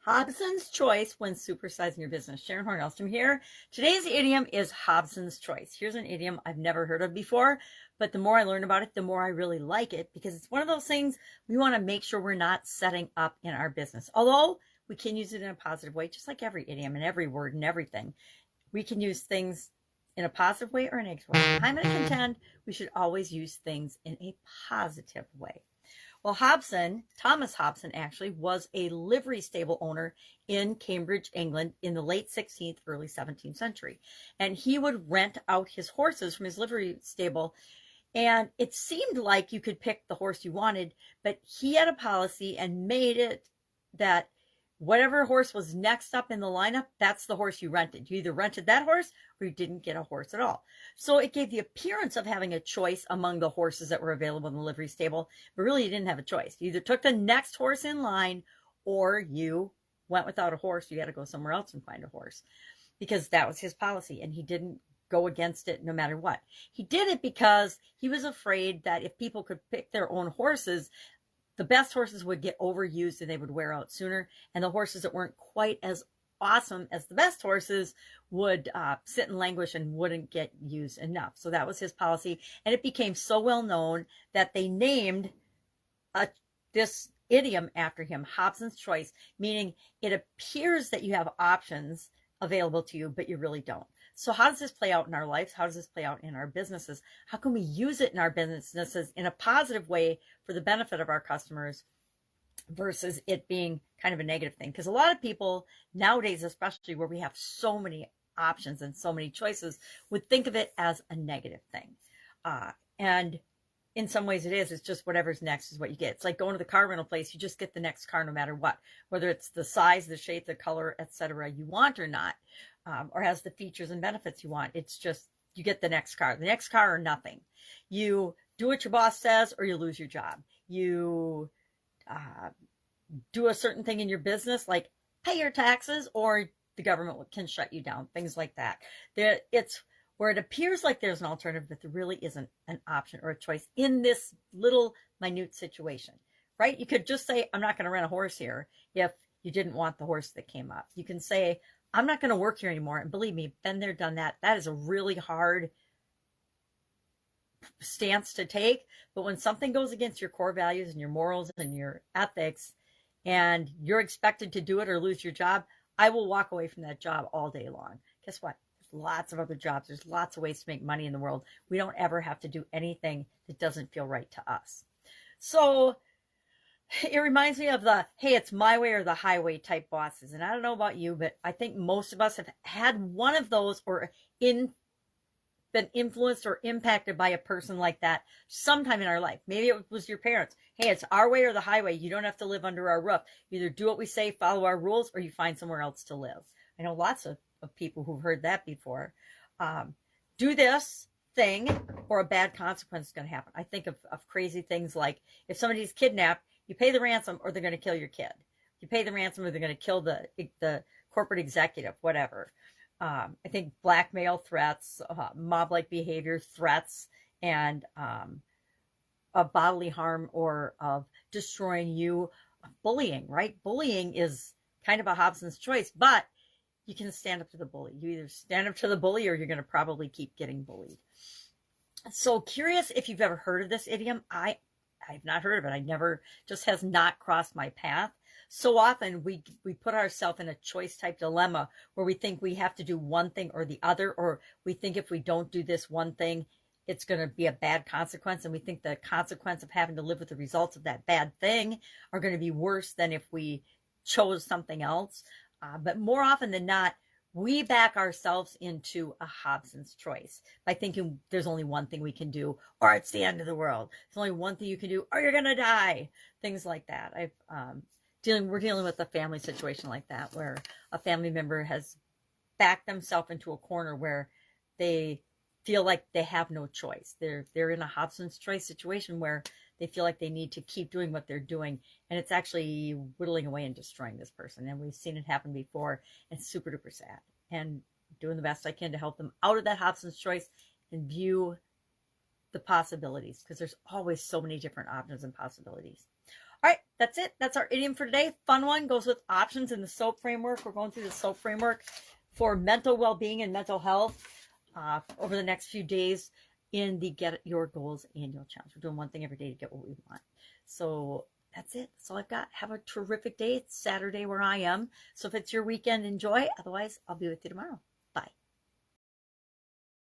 Hobson's choice when supersizing your business. Sharon Horne-Ellstrom here. Today's idiom is Hobson's choice. Here's an idiom I've never heard of before, but the more I learn about it, the more I really like it because it's one of those things we want to make sure we're not setting up in our business. Although we can use it in a positive way, just like every idiom and every word and everything. We can use things in a positive way or a negative way. I'm going to contend we should always use things in a positive way. Well, Thomas Hobson actually was a livery stable owner in Cambridge, England in the late 16th, early 17th century. And he would rent out his horses from his livery stable. And it seemed like you could pick the horse you wanted, but he had a policy and made it that whatever horse was next up in the lineup, that's the horse you rented. You either rented that horse or you didn't get a horse at all. So it gave the appearance of having a choice among the horses that were available in the livery stable, but really you didn't have a choice. You either took the next horse in line or you went without a horse. You had to go somewhere else and find a horse because that was his policy, and he didn't go against it no matter what. He did it because he was afraid that if people could pick their own horses, the best horses would get overused and they would wear out sooner. And the horses that weren't quite as awesome as the best horses would sit and languish and wouldn't get used enough. So that was his policy. And it became so well known that they named this idiom after him, Hobson's choice, meaning it appears that you have options available to you, but you really don't. So how does this play out in our lives? How does this play out in our businesses? How can we use it in our businesses in a positive way for the benefit of our customers versus it being kind of a negative thing? Because a lot of people nowadays, especially where we have so many options and so many choices, would think of it as a negative thing. And in some ways it is. It's just whatever's next is what you get. It's like going to the car rental place. You just get the next car no matter what, whether it's the size, the shape, the color, etc. you want or not. Or has the features and benefits you want. It's just, you get the next car or nothing. You do what your boss says or you lose your job. You do a certain thing in your business, like pay your taxes, or the government can shut you down, things like that. It's where it appears like there's an alternative, but there really isn't an option or a choice in this little minute situation, right? You could just say, I'm not going to rent a horse here if you didn't want the horse that came up. You can say, I'm not going to work here anymore. And believe me, been there, done that. That is a really hard stance to take. But when something goes against your core values and your morals and your ethics, and you're expected to do it or lose your job, I will walk away from that job all day long. Guess what? There's lots of other jobs. There's lots of ways to make money in the world. We don't ever have to do anything that doesn't feel right to us. So it reminds me of the, hey, it's my way or the highway type bosses. And I don't know about you, but I think most of us have had one of those or been influenced or impacted by a person like that sometime in our life. Maybe it was your parents. Hey, it's our way or the highway. You don't have to live under our roof. You either do what we say, follow our rules, or you find somewhere else to live. I know lots of people who've heard that before. Do this thing or a bad consequence is going to happen. I think of crazy things like if somebody's kidnapped, you pay the ransom or they're going to kill your kid. You pay the ransom or they're going to kill the corporate executive, whatever. I think blackmail threats, mob-like behavior threats, and of bodily harm or of destroying you. Bullying, right? Bullying is kind of a Hobson's choice, but you can stand up to the bully. You either stand up to the bully or you're going to probably keep getting bullied. So curious if you've ever heard of this idiom. I've not heard of it. Just has not crossed my path. So often we put ourselves in a choice type dilemma where we think we have to do one thing or the other, or we think if we don't do this one thing, it's going to be a bad consequence. And we think the consequence of having to live with the results of that bad thing are going to be worse than if we chose something else. But more often than not, we back ourselves into a Hobson's choice by thinking there's only one thing we can do, or it's the end of the world. There's only one thing you can do, or you're going to die. Things like that. We're dealing with a family situation like that, where a family member has backed themselves into a corner where they feel like they have no choice. They're in a Hobson's choice situation where they feel like they need to keep doing what they're doing, and it's actually whittling away and destroying this person. And we've seen it happen before, and it's super duper sad. And doing the best I can to help them out of that Hobson's choice and view the possibilities, because there's always so many different options and possibilities. All right, that's it. That's our idiom for today. Fun one, goes with options in the SOAP framework. We're going through the SOAP framework for mental well-being and mental health over the next few days in the Get Your Goals annual challenge. We're doing one thing every day to get what we want. So that's it. That's all I've got. Have a terrific day. It's Saturday where I am. So if it's your weekend, enjoy. Otherwise, I'll be with you tomorrow.